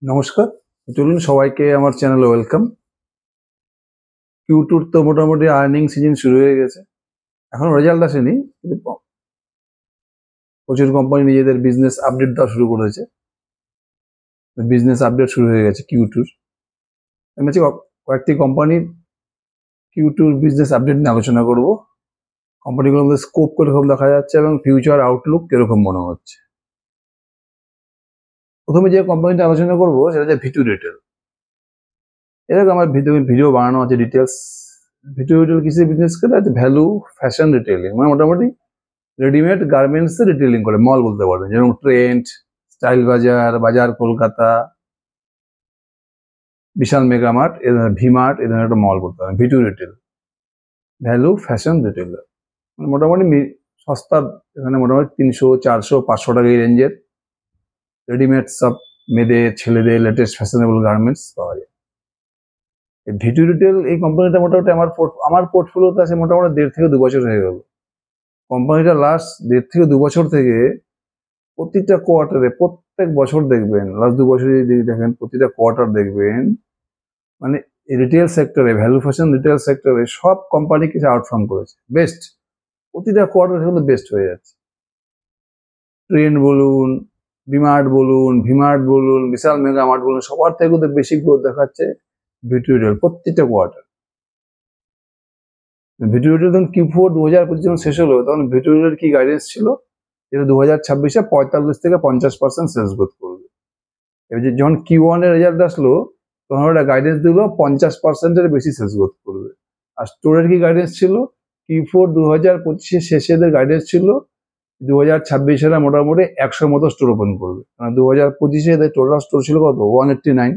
নমস্কার, চলুন সবাইকে আমার চ্যানেলে ওয়েলকাম। Q2 তো মোটামুটি আর্নিং সিজন শুরু হয়ে গেছে। এখনো রেজাল্ট আসেনি, কিন্তু প্রচুর কোম্পানি নিজেদের বিজনেস আপডেট দেওয়া শুরু করেছে। বিজনেস আপডেট শুরু হয়ে গেছে Q2-র। আমি আজকে কয়েকটি কোম্পানির Q2-র বিজনেস আপডেট নিয়ে আলোচনা করব। কোম্পানিগুলোর মধ্যে স্কোপ কিরকম দেখা যাচ্ছে এবং ফিউচার আউটলুক কিরকম মনে হচ্ছে। প্রথমে যে কোম্পানিটা আলোচনা করব সেটা হচ্ছে V2 রিটেল। এরকম আমার ভিডিও বানানো আছে ডিটেলস। V2 রিটেল কিসের বিজনেস করে? ভ্যালু ফ্যাশন রিটেলিং, মানে মোটামুটি রেডিমেড গার্মেন্টস রিটেলিং করে, মল বলতে পারবেন, যেরকম ট্রেন্ড, স্টাইল বাজার, বাজার কলকাতা, বিশাল মেগামার্ট, এ ধরনের ভিমার্ট, এ ধরনের একটা মল বলতে পারেন। V2 retail, value fashion retailer, মানে মোটামুটি সস্তা। এখানে মোটামুটি 300, 400, 500 টাকা এই রেঞ্জের রেডিমেড সব মেয়েদের, ছেলেদের লেটেস্ট ফ্যাশনেবল গার্মেন্টস পাওয়া যায়। V2 রিটেল এই কোম্পানিটা মোটামুটি আমার পোর্টফোলিওতে আছে মোটামুটি 1.5 থেকে 2 বছর হয়ে গেল। কোম্পানিটা লাস্ট 1.5 থেকে 2 বছর থেকে প্রতিটা কোয়ার্টারে, প্রত্যেক বছর দেখবেন, লাস্ট 2 বছরে যদি দেখেন প্রতিটা কোয়ার্টার দেখবেন, মানে রিটেল সেক্টরে, ভ্যালু ফ্যাশন রিটেল সেক্টরে সব কোম্পানি কিছু আউটপারফর্ম করেছে। বেস্ট, প্রতিটা কোয়ার্টার কিন্তু বেস্ট হয়ে যাচ্ছে। ট্রেন্ড বলুন, ভিমার্ট বলুন, বিশাল মেগামার্ট বলুন, সবার থেকে কিন্তু বেশি গ্রোথ দেখাচ্ছে V2 রিটেল প্রত্যেকটা কোয়ার্টার। V2 রিটেল যখন Q4 2025 যখন শেষ হলো, তখন V2 রিটেলের কি গাইডেন্স ছিল? যেটা 2026-এ 45 থেকে 50% সেলস গ্রোথ করবে। এবার যখন Q1 এর রেজাল্ট আসলো, তখন ওরা গাইডেন্স দিল 50%-এর বেশি সেলস গ্রোথ করবে। আর স্টোরের কি গাইডেন্স ছিল? Q4 2025-এর শেষে গাইডেন্স ছিল 2026-এ মোটামুটি 100 মতো স্টোর ওপেন করবে। কারণ 2025-এ এদের টোটাল স্টোর ছিল কত? 189।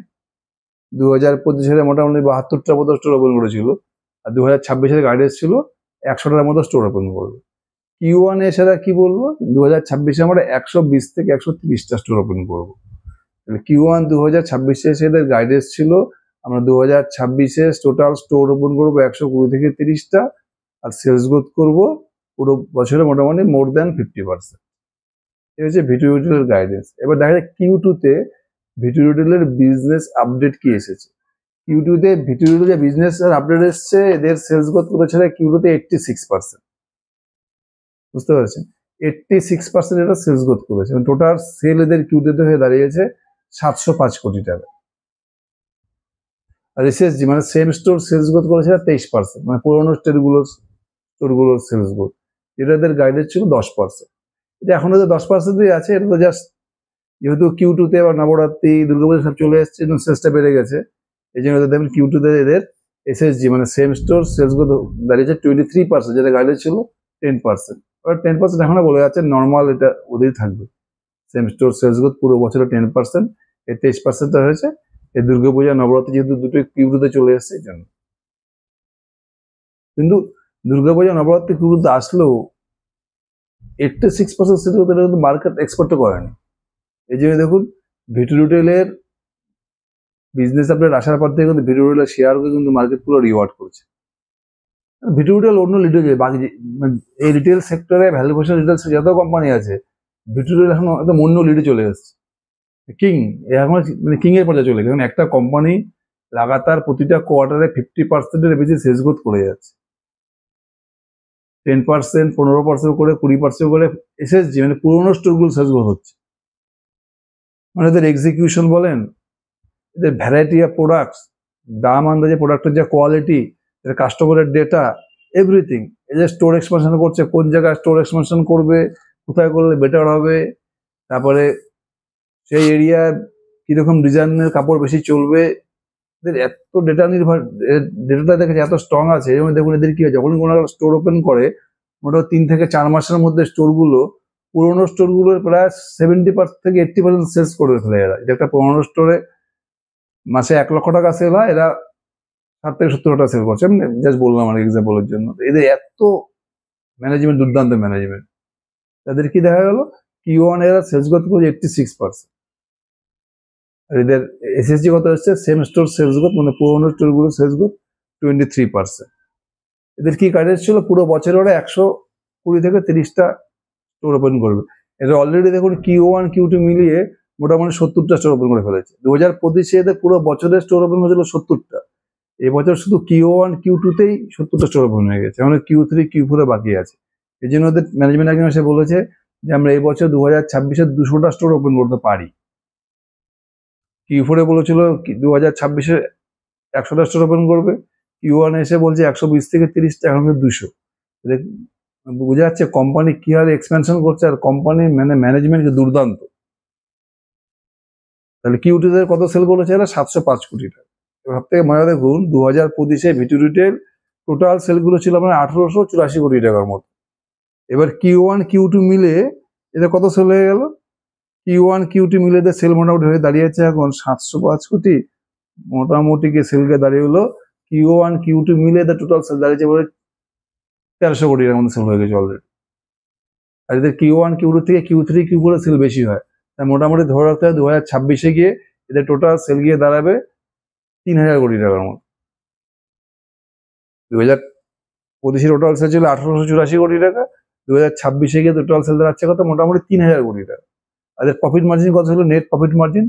2025-এ মোটামুটি 72টা মতো স্টোর ওপেন করেছিল। আর 2026-এর গাইডেন্স ছিল 100টার মতো স্টোর ওপেন করবে। Q1 এ সেটা কি বললো? 2026-এ আমরা 120 থেকে 130টা স্টোর ওপেন করবো। Q1 2026-এ সেদের গাইডেন্স ছিল আমরা 2026-এ টোটাল স্টোর ওপেন করবো 120 থেকে 30টা, আর সেলস গ্রোথ করবো পুরো বছরে মোটামুটি মোর দ্যান 50%। এই হচ্ছে V2 রিটেলের গাইডেন্স। এবার দেখা যায় Q2-তে V2 রিটেলের বিজনেস আপডেট কি এসেছে। Q2-তে V2 রিটেলের যে বিজনেস আপডেট এসছে, এদের সেলস গ্রোথ করেছে Q2-তে 86%। বুঝতে পারছেন? 86% এটা সেলস গ্রোথ করেছে। টোটাল সেল এদের Q2-তে হয়ে দাঁড়িয়েছে 705 কোটি টাকা। আর SSG মানে সেম স্টোর সেলস গ্রোথ করেছে 23%, মানে পুরোনো স্টোরগুলোর সেলস গ্রোথ, যেটা এদের গাইডেন্স ছিল 10%। এটা এখনো যে 10%ই আছে, এটা তো জাস্ট যেহেতু Q2-তে আবার নবরাত্রি, দুর্গাপূজা সব চলে এসছে, সেলসটা বেড়ে গেছে। এই জন্য দেখবেন Q2-তে এদের SSG মানে সেম স্টোর সেলস গ্রোথ দাঁড়িয়েছে 23%, যেটা গাইডেন্স ছিল 10%। 10% এখনো বলে যাচ্ছে নর্মাল, এটা ওদেরই থাকবে। সেম স্টোর সেলস গ্রোথ পুরো বছরে 10%, এই 23% হয়েছে এই দুর্গাপূজা নবরাত্রি যেহেতু দুটোই Q2-তে চলে এসছে এই জন্য। কিন্তু দুর্গাপূজা নবরাত্রি Q2-তে আসলেও 86% সেল গ্রোথ কিন্তু মার্কেট এক্সপেক্টও করেনি। এই জন্য দেখুন V2 রিটেলের বিজনেস আপডেট আসার পর থেকে কিন্তু V2 রিটেলের শেয়ারকে কিন্তু মার্কেট পুরো রিওয়ার্ড করছে। V2 রিটেল অন্য লিডে যায়, বাকি এই রিটেল সেক্টরে ভ্যালু ফ্যাশন রিটেল যত কোম্পানি আছে, V2 রিটেল এখন একদম অন্য লিডে চলে এসছে। কিং এখন মানে কিং এর পর্যায়ে চলে গেছে। একটা কোম্পানি লাগাতার প্রতিটা কোয়ার্টারে 50%-এর বেশি সেলস গ্রোথ করে যাচ্ছে। 10%, 15% করে, 20% করে এসএসজি মানে পুরোনো স্টোরগুলো সেলস গ্রোথ হচ্ছে। মানে এদের এক্সিকিউশন বলেন, এদের ভ্যারাইটি অফ প্রোডাক্টস, দাম আন্দাজে প্রোডাক্টের যা কোয়ালিটি, কাস্টমারের ডেটা, এভরিথিং। এদের স্টোর এক্সপানশন করছে, কোন জায়গায় স্টোর এক্সপানশন করবে, কোথায় করলে বেটার হবে, তারপরে সেই এরিয়ায় কিরকম ডিজাইনের কাপড় বেশি চলবে। এদের এত ডেটা নির্ভর, ডেটাটা দেখেছে এত স্ট্রং আছে। এবং দেখুন এদের কি হয়, যখন কোনো স্টোর ওপেন করে মোটামুটি 3 থেকে 4 মাসের মধ্যে স্টোরগুলো, পুরোনো স্টোরগুলোর প্রায় 70% থেকে 80% সেলস করে ফেলে এরা। এটা একটা পুরোনো স্টোরে মাসে 1 লক্ষ টাকা সেল হয়, এরা 60 থেকে 70 টাকা সেল করছে। আমি জাস্ট বললাম আর এক্সাম্পলের জন্য। এদের এত ম্যানেজমেন্ট, দুর্দান্ত ম্যানেজমেন্ট। তাদের কি দেখা গেল, Q1 এরা সেলস গ্রোথ করেছে 86%। আর এদের এসএসজি কত হচ্ছে? সেম স্টোর সেলস গ্রোথ মানে পুরোনো স্টোরগুলো সেলস গ্রোথ 23%। এদের কি গাইডেন্স ছিল? পুরো বছরে ওরা 120 থেকে 30টা স্টোর ওপেন করবে। এদের অলরেডি দেখুন Q1 Q2 মিলিয়ে মোটামুটি 70টা স্টোর ওপেন করে ফেলেছে। 2025 এদের পুরো বছরের স্টোর ওপেন হয়েছিল 70টা। এবছর শুধু Q1 Q2তেই 70টা স্টোর ওপেন হয়ে গেছে, মানে Q3 Q4 বাকি আছে। এই জন্য ওদের ম্যানেজমেন্ট একজন এসে বলেছে যে আমরা এই বছর 2026-এ 200টা স্টোর ওপেন করতে পারি। Q4 বলেছিল 2026-এ 100টা স্টোর ওপেন করবে, Q1 এসে বলছে 120 থেকে 30টা, এখন 200। বোঝা যাচ্ছে কোম্পানি কি হারে এক্সপেনশন করছে, আর কোম্পানির ম্যানেজমেন্ট দুর্দান্ত। তাহলে Q2 কত সেল করেছে এরা? 705 কোটি টাকা। সব থেকে মজা দেখুন, 2025-এ ভিটু রিটেল টোটাল সেলগুলো ছিল আপনার 1884 কোটি টাকার মতো। এবার Q1 Q2 মিলে এদের কত সেল হয়ে গেল? Q1 Q2 মিলে এদের সেল মোটামুটি হয়ে দাঁড়িয়েছে এখন 705 কোটি। মোটামুটি সেলকে দাঁড়িয়ে হলো Q1 Q2 মিলে এদের টোটাল সেল দাঁড়িয়েছে বলে 1300 কোটি টাকার মতো সেল হয়ে গেছে অলরেডি। আর এদের Q1 Q2 থেকে Q3 Q4 সেল বেশি হয়, তাই মোটামুটি ধরে রাখতে হয় 2026-এ গিয়ে এদের টোটাল সেল গিয়ে দাঁড়াবে 3000 কোটি টাকার মতো। 2025-এ টোটাল সেল ছিল 1884 কোটি টাকা, 2026-এ গিয়ে টোটাল সেল দাঁড়াচ্ছে কত? মোটামুটি 3000 কোটি টাকা। আর প্রফিট মার্জিন কত ছিল? Net profit margin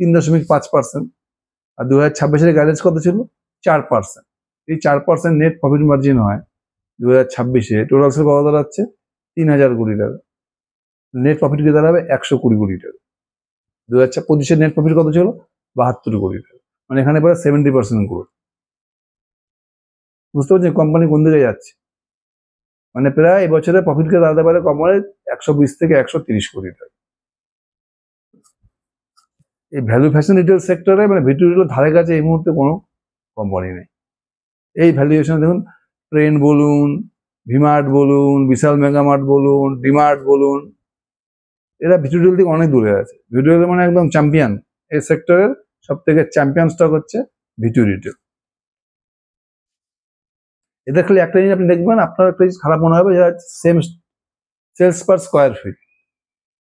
3.5%। আর 2026-এর গাইডেন্স কত ছিল? 4%। এই 4% নেট প্রফিট মার্জিন হয় 2026-এ, টোটাল সেল কত দাঁড়াচ্ছে? 3000 কোটি টাকা। নেট প্রফিট কি দাঁড়াবে? 120 কোটি টাকা। 2025-এর নেট প্রফিট কত ছিল? 72 কোটি টাকা। মানে এখানে প্রায় 70% গ্রোথ। বুঝতে পারছেন কোম্পানি কোন দিকে যাচ্ছে? মানে প্রায় এবছরে প্রফিটকে দাঁড়াতে পারে কোম্পানি 120 থেকে 130 কোটি টাকা। এই ভ্যালু ফ্যাশন রিটেল সেক্টরে মানে ভিটু রিটেল ধারে কাছে এই মুহূর্তে কোনো কোম্পানি নেই। এই ভ্যালুয়েশন দেখুন, ট্রেন্ড বলুন, ভিমার্ট বলুন, বিশাল মেগামার্ট বলুন, ডিমার্ট বলুন, এরা ভিটু রিটেল থেকে অনেক দূরে আছে। ভিটু রিটেল মানে একদম চ্যাম্পিয়ন। এই সেক্টরের সব থেকে চ্যাম্পিয়ন স্টক হচ্ছে ভিটু রিটেল। এদের খালি একটা জিনিস আপনি দেখবেন, আপনার একটা জিনিস খারাপ মনে হবে, যেটা same sales per square feet.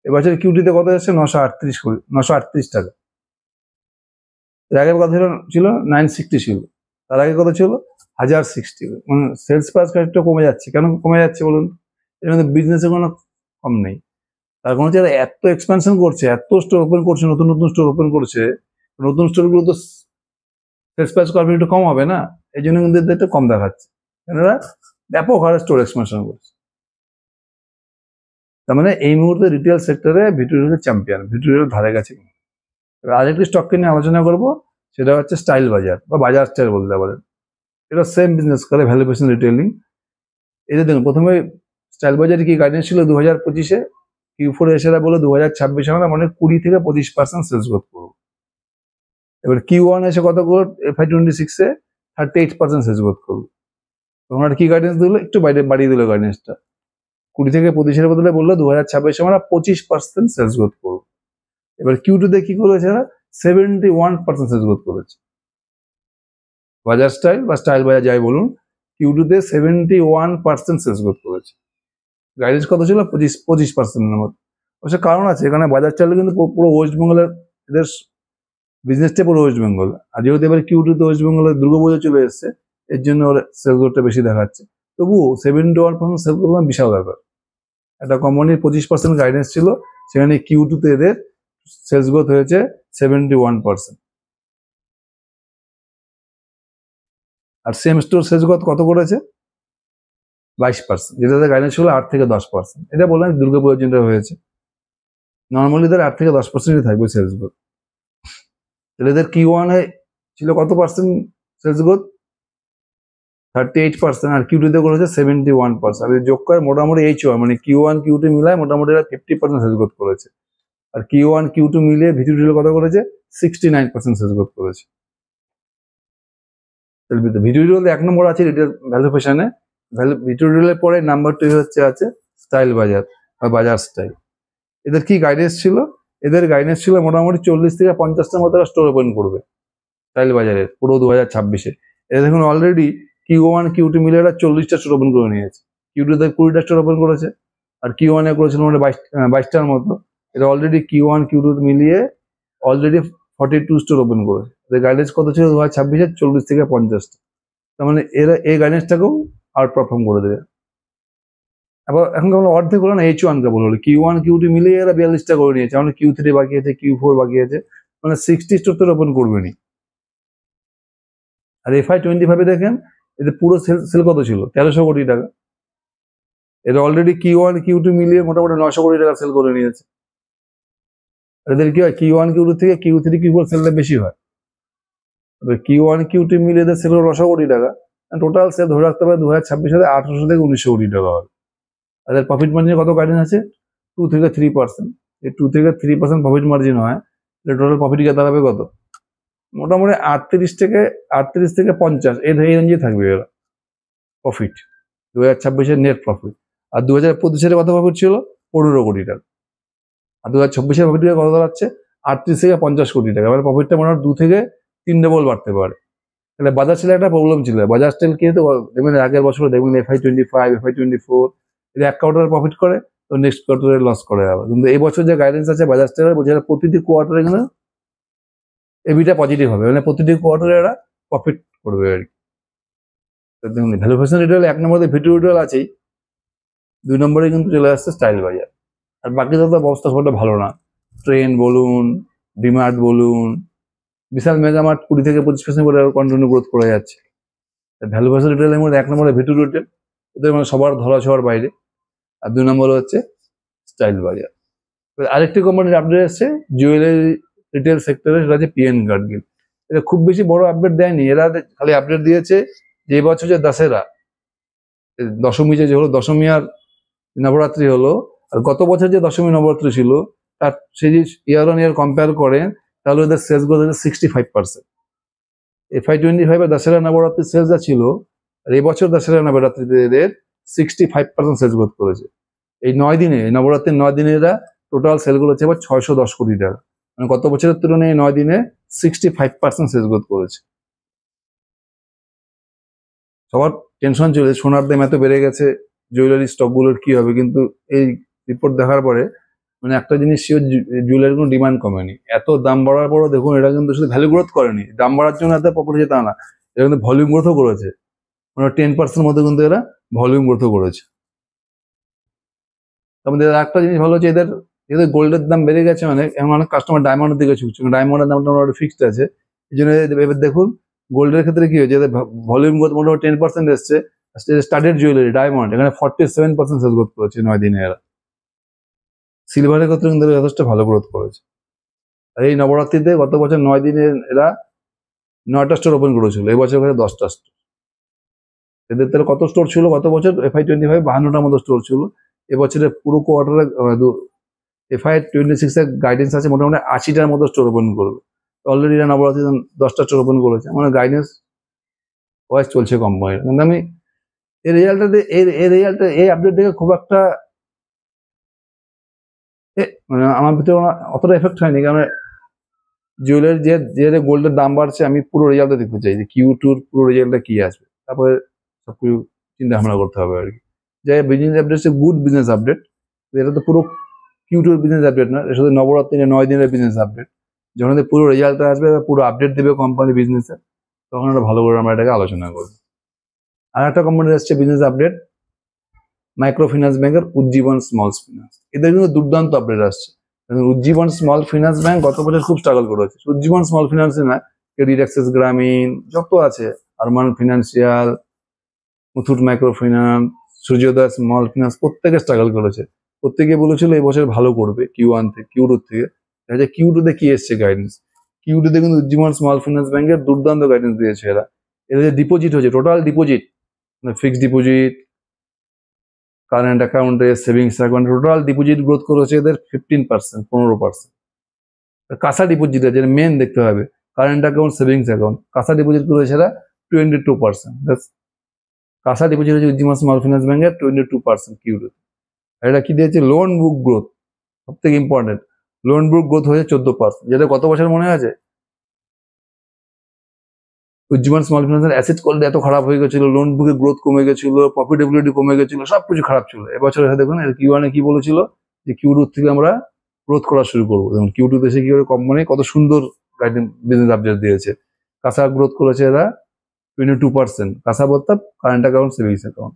এবছর Q2-তে কত এসেছে? 938 টাকা। এর আগে কত ছিল? 960 ছিল। তার আগে কত ছিল? 1060। মানে সেলস পার স্কোয়ার ফিটটা কমে যাচ্ছে। কেন কমে যাচ্ছে বলুন? এর মধ্যে বিজনেসে কোনো কম নেই। তার কারণ হচ্ছে এত এক্সপেনশন করছে, এত স্টোর ওপেন করছে, নতুন নতুন স্টোর ওপেন করছে, নতুন স্টোরগুলো তো সেলস পার স্কোয়ার ফিট একটু কম হবে না, এই জন্য কিন্তু একটু কম দেখাচ্ছে। এরা ব্যাপক হারে স্টোর এক্সপেনশন করছে। তার মানে এই মুহূর্তে রিটেল সেক্টরে V2 retail champion, V2 retail ধারে গেছে। আরেকটি স্টককে নিয়ে আলোচনা করবো, সেটা হচ্ছে স্টাইল বাজার বা বাজার স্টাইল বলতে পারেন। এটা সেম বিজনেস করে, ভ্যালুয়েশন রিটেলিং। এদের দেখুন, প্রথমে স্টাইল বাজারে কি গাইডেন্স ছিল 2025-এ? Q4 এসে বলে 2026-এ আমরা মানে 20 থেকে 25% সেলস গ্রোথ করবো। এবার Q1 এসে কত গ্রোথ? FY26-এ 38% সেলস গ্রোথ করবো। তোমরা কি গাইডেন্স দিল? একটু বাড়িয়ে দিল গাইডেন্সটা। 20 থেকে 25-এর বদলে বললো 2026-এ আমরা 25% সেলস গ্রোথ করবো। এবার Q2-তে কি করেছে? 71% সেলস গ্রোথ করেছে। বাজার স্টাইল বা স্টাইল বাজার যাই বলুন, Q2-তে 71% সেলস গ্রোথ করেছে। গাইডেন্স কত ছিল? 25%-এর মতো। অবশ্য কারণ আছে, এখানে বাজার স্টাইল কিন্তু পুরো ওয়েস্ট বেঙ্গলের, এদের বিজনেসটা পুরো ওয়েস্ট বেঙ্গল। আর যেহেতু এবার Q2-তে ওয়েস্ট বেঙ্গলের দুর্গাপুজো চলে এসছে, এর জন্য ওর সেলস গ্রোথটা বেশি দেখাচ্ছে। তবুও 71% সেলস গ্রোথ বিশাল ব্যাপার। একটা কোম্পানির 25% গাইডেন্স ছিল, সেখানে Q2-তে এদের সেলস গ্রোথ হয়েছে 71%। আর সেম স্টোর সেলস গ্রোথ কত করেছে? 22%, যেটাতে গাইডেন্স ছিল 8 থেকে 10%। এটা বললাম দুর্গাপুজোর জন্য হয়েছে। নর্মালি এদের 8 থেকে 10%-ই থাকবে সেলস গ্রোথ। তাহলে এদের Q1-এ ছিল কত পার্সেন্ট সেলস গ্রোথ? 38%। আর Q2-তে করেছে 71%। আর যোগ করে মোটামুটি H1 মানে Q1 Q2 মিলায় মোটামুটি 50% সেলস গ্রোথ করেছে। আর Q1 Q2 মিলিয়ে ভিটু রিটেল কত করেছে? 69% সেলস গ্রোথ করেছে। ভিটু রিটেল 1 নম্বর আছে রিটেল ভ্যালুয়েশনে। ভিটু রিটেলের পরে নাম্বার 2 আছে স্টাইল বাজার বা বাজার স্টাইল। এদের কি গাইডেন্স ছিল? এদের গাইডেন্স ছিল মোটামুটি 40 থেকে 50টার মতো স্টোর ওপেন করবে স্টাইল বাজারের পুরো 2026-এ। এদের দেখুন অলরেডি Q1 Q2 মিলে এরা 40টা স্টোর ওপেন করে নিয়েছে। Q2-তে 20টা স্টোর ওপেন করেছে, আর Q1-এ করেছিল মানে 22টার মতো। এটা অলরেডি Q1 Q2 মিলিয়ে অলরেডি 42 স্টোর ওপেন করেছে। এদের গাইডেন্স কত ছিল 2026-এ? 40 থেকে 50টা। তার মানে এরা এই গাইডেন্সটাকেও আউট পারফর্ম করে দেবে। আবার এখন আমরা অর্ধেক হলো না, H1 কে বললো Q1 Q2 মিলিয়ে এরা 42টা করে নিয়েছে, আমরা Q3 বাকি আছে, Q4 বাকি আছে, মানে 60 স্টোর তো ওপেন করবে নি। আর FY25 দেখেন এদের পুরো সেল কত ছিল, 1300 কোটি টাকা। এরা অলরেডি Q1 Q2 মিলিয়ে মোটামুটি 900 কোটি টাকা সেল করে নিয়েছে। এদের কি হয়, Q1 Q2 থেকে Q3 Q4 সেলটা বেশি হয়। Q1 Q2 মিলিয়ে এদের সেল হলো 900 কোটি টাকা। টোটাল সেল ধরে রাখতে পারে 2026 সালে 1800 থেকে 1900 কোটি টাকা হবে। তাদের প্রফিট মার্জিন কত গাইডেন্স আছে, 2 থেকে 3%। এই 2 থেকে 3% প্রফিট মার্জিন হয়, টোটাল প্রফিট গিয়ে দাঁড়াবে কত, মোটামুটি 38 থেকে 50 এই রেঞ্জে থাকবে এরা প্রফিট, 2026-এর নেট প্রফিট। আর 2025-এর কত প্রফিট ছিল, 15 কোটি টাকা। আর 2026-এর প্রফিট কত দাঁড়াচ্ছে, 38 থেকে 50 কোটি টাকা। মানে প্রফিটটা মনে হয় 2 থেকে 3 ডবল বাড়তে পারে। তাহলে বাজাজ স্টিলের একটা প্রবলেম ছিল, বাজাজ স্টিল কি হতো দেখবেন আগের বছর দেখবেন FY25 FY24 এরা এক কোয়ার্টারে প্রফিট করে, তো নেক্সট কোয়ার্টারে লস করে আবার। কিন্তু এই বছর যে গাইডেন্স আছে বাজাজ স্টিলের, বলছে প্রতিটি কোয়ার্টারে কিন্তু এবিটা পজিটিভ হবে, মানে প্রতিটি কোয়ার্টারে এরা প্রফিট করবে আর কি। দেখুন ভ্যালু ফ্যাশন রিটেল 1 নম্বরে ভিটু রিটেল আছেই, 2 নম্বরে কিন্তু চলে আসছে স্টাইল বাজার। আর বাকি তো অবস্থা খুব একটা ভালো না, ট্রেন বলুন, ডিমার্ট বলুন, বিশাল মেগামার্ট 20 থেকে 25% করে কন্টিনিউ গ্রোথ করে যাচ্ছে। ভ্যালু ফ্যাশন রিটেলের মধ্যে 1 নম্বরে ভিটু রিটেল, এদের মানে সবার ধরা ছোঁয়ার বাইরে। আর 2 নম্বরে হচ্ছে স্টাইল বাজার। আরেকটি কোম্পানির আপডেট এসছে জুয়েলারি রিটেল সেক্টরে, সেটা হচ্ছে পিএন গাডগিল। এটা খুব বেশি বড় আপডেট দেয়নি, এরা খালি আপডেট দিয়েছে যে এবছর যে দশেরা দশমী যে হলো, দশমী আর নবরাত্রি হলো, আর গত বছর যে দশমী নবরাত্রি ছিল তার সেই যে ইয়ার অন ইয়ার কম্পেয়ার করেন, তাহলে ওদের সেলস গ্রোথ হচ্ছে 65%। FY25 দশেরা নবরাত্রির সেলস যা ছিল, আর এবছর দশেরা নবরাত্রিতে এদের 65% সেলস গ্রোথ করেছে। এই 9 দিনে, নবরাত্রির 9 দিনে এরা টোটাল সেলগুলো হচ্ছে এবার 610 কোটি টাকা। মানে গত বছরের তুলনায় এই 9 দিনে 65% সেলস গ্রোথ করেছে। সবার টেনশন ছিল সোনার দাম এত বেড়ে গেছে, জুয়েলারি স্টকগুলোর কি হবে, কিন্তু এই রিপোর্ট দেখার পরে মানে একটা জিনিস শিওর, জুয়েলারির কোনো ডিমান্ড কমেনি। এত দাম বাড়ার পরও দেখুন এটা কিন্তু শুধু ভ্যালু গ্রোথ করেনি, দাম বাড়ার জন্য এত পপুলার তা না, এটা কিন্তু ভলিউম গ্রোথও করেছে। মানে 10% মধ্যে কিন্তু এরা ভলিউম গ্রোথও করেছে। আমাদের একটা জিনিস ভালো হচ্ছে এদের এদের গোল্ডের দাম বেড়ে গেছে, মানে এমন অনেক কাস্টমার ডায়মন্ডের দিকে ছুটছে, ডায়মন্ডের দামটা মোটামুটি ফিক্সড আছে। এই জন্য এবার দেখুন গোল্ডের ক্ষেত্রে কি হয়েছে, এদের ভলিউম গ্রোথ মোটামুটি 10% এসছে। স্টাডেড জুয়েলারি ডায়মন্ড এখানে 47% সেল গ্রোথ করেছে 9 দিনে এরা। সিলভারের ক্ষেত্রে কিন্তু যথেষ্ট ভালো গ্রোথ করেছে। আর এই নবরাত্রিতে গত বছর 9 দিনে এরা 9টা স্টোর ওপেন করেছিল, এবছর এখানে 10টা স্টোর। এদের তাহলে কত স্টোর ছিল গত বছর, FY25 52টার মতো স্টোর ছিল। এবছরে পুরো কোয়ার্টারে FY26 এর গাইডেন্স আছে মোটামুটি 80টার মতো স্টোর ওপেন করবে। অলরেডি এরা নবরাত্রিতে 10টা স্টোর ওপেন করেছে, মানে গাইডেন্স ওয়াইজ চলছে কোম্পানির। কিন্তু আমি এই রেজাল্টটা এই আপডেট দেখে খুব একটা মানে আমার ভিতরে অতটা এফেক্ট হয়নি, কারণ জুয়েলারি যে গোল্ডের দাম বাড়ছে, আমি পুরো রেজাল্টটা দেখতে চাই যে Q2-র পুরো রেজাল্টটা কি আসবে, তারপরে সবকিছু চিন্তা ভাবনা করতে হবে আর কি। যে business update good business update, এটা তো পুরো Q2-র বিজনেস আপডেট না, এটা শুধু নবরাত্রি 9 দিনের বিজনেস আপডেট। যখন পুরো রেজাল্টটা আসবে, পুরো আপডেট দেবে কোম্পানি বিজনেসে, তখন একটা ভালো করে আমরা এটাকে আলোচনা করবো। আর একটা কোম্পানির আসছে বিজনেস আপডেট, মাইক্রো ফিন্যান্স ব্যাংকের উজ্জীবন স্মল ফিন্যান্স। এদের কিন্তু দুর্দান্ত আপডেট আসছে। উজ্জীবন স্মল ফিন্যান্স ব্যাংক গত বছর খুব স্ট্রাগল করেছে। উজ্জীবন স্মল ফিন্যান্স না, ক্রেডিট অ্যাক্সেস গ্রামীণ যত আছে, Arman financial, Muthoot micro finance, সূর্যোদয় স্মল ফিন্যান্স, প্রত্যেকে স্ট্রাগল করেছে। প্রত্যেকে বলেছিল এই বছর ভালো করবে Q1 থেকে, Q2 থেকে। Q2-তে কি এসছে গাইডেন্স, Q2-তে কিন্তু উজ্জীবন স্মল ফিন্যান্স ব্যাংকের দুর্দান্ত গাইডেন্স দিয়েছে এরা। এদের যে ডিপোজিট হয়েছে, total deposit, fixed deposit, current অ্যাকাউন্টে, সেভিংস অ্যাকাউন্টে টোটাল ডিপোজিট গ্রোথ করেছে এদের 15%, 15%। কাঁচা ডিপোজিট আছে, মেন দেখতে হবে, কারেন্ট অ্যাকাউন্ট, সেভিংস অ্যাকাউন্ট, কাঁচা ডিপোজিট করেছে এরা 22%। কাঁচা ডিপোজিট হচ্ছে উজ্জীবন স্মল ফিন্যান্স ব্যাংকের 22% Q2। এটা কি দিয়েছে, লোন বুক গ্রোথ, সব থেকে ইম্পর্টেন্ট, লোন বুক গ্রোথ হয়েছে 14%, যেটা গত বছর মনে আছে উজ্জীবন স্মল ফিন্যান্সের অ্যাসেট কোয়ালিটি এত খারাপ হয়ে গেছিল, লোন বুকের গ্রোথ কমে গেছিল, প্রফিটেবিলিটি কমে গেছিল, সবকিছু খারাপ ছিল। এবছর দেখুন Q1-এ কি বলেছিল যে Q2 থেকে আমরা গ্রোথ করা শুরু করবো। যেমন Q2-তে এসে কি করে কোম্পানি কত সুন্দর গাইডেন্স বিজনেস আপডেট দিয়েছে। কাঁচা গ্রোথ করেছে এরা 22%, কাঁচা বলতে current account, savings account.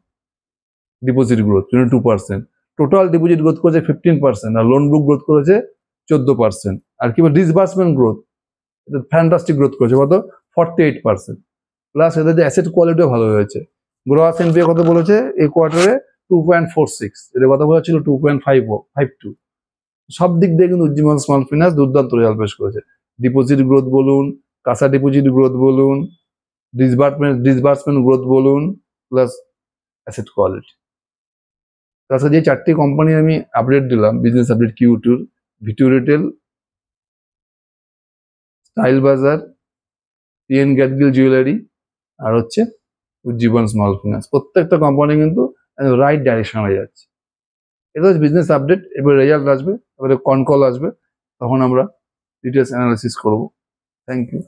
Deposit growth 22%, total deposit growth করেছে 15%, আর লোন বুক গ্রোথ করেছে 14%, আর কি ডিসবার্সমেন্ট গ্রোথ এটা ফ্যান্টাস্টিক গ্রোথ করেছে কত 48%, প্লাস এদের যে অ্যাসেট কোয়ালিটিও ভালো হয়েছে। গ্রোথ এনপিএ কত বলেছে এই কোয়ার্টারে 2.46, এদের কথা বলা ছিল 2.52। সব দিক দিয়ে কিন্তু উজ্জীবন স্মল ফিনান্স দুর্দান্ত রেজাল্ট পেশ করেছে। ডিপোজিট গ্রোথ বলুন, কাঁচা ডিপোজিট গ্রোথ বলুন, ডিসবার্সমেন্ট গ্রোথ বলুন, প্লাস অ্যাসেট কোয়ালিটি। তাছাড়া যে 4টি কোম্পানি আমি আপডেট দিলাম, business update Q2, V2 retail, style বাজার, পিএন গ্যাডগিল জুয়েলারি, আর হচ্ছে উজ্জীবন স্মল ফিনান্স, প্রত্যেকটা কোম্পানি কিন্তু রাইট ডাইরেকশনে যাচ্ছে। এটা হচ্ছে বিজনেস আপডেট। এবার রেজাল্ট আসবে, এবারে কল আসবে, তখন আমরা ডিটেলস অ্যানালাইসিস করব। Thank you.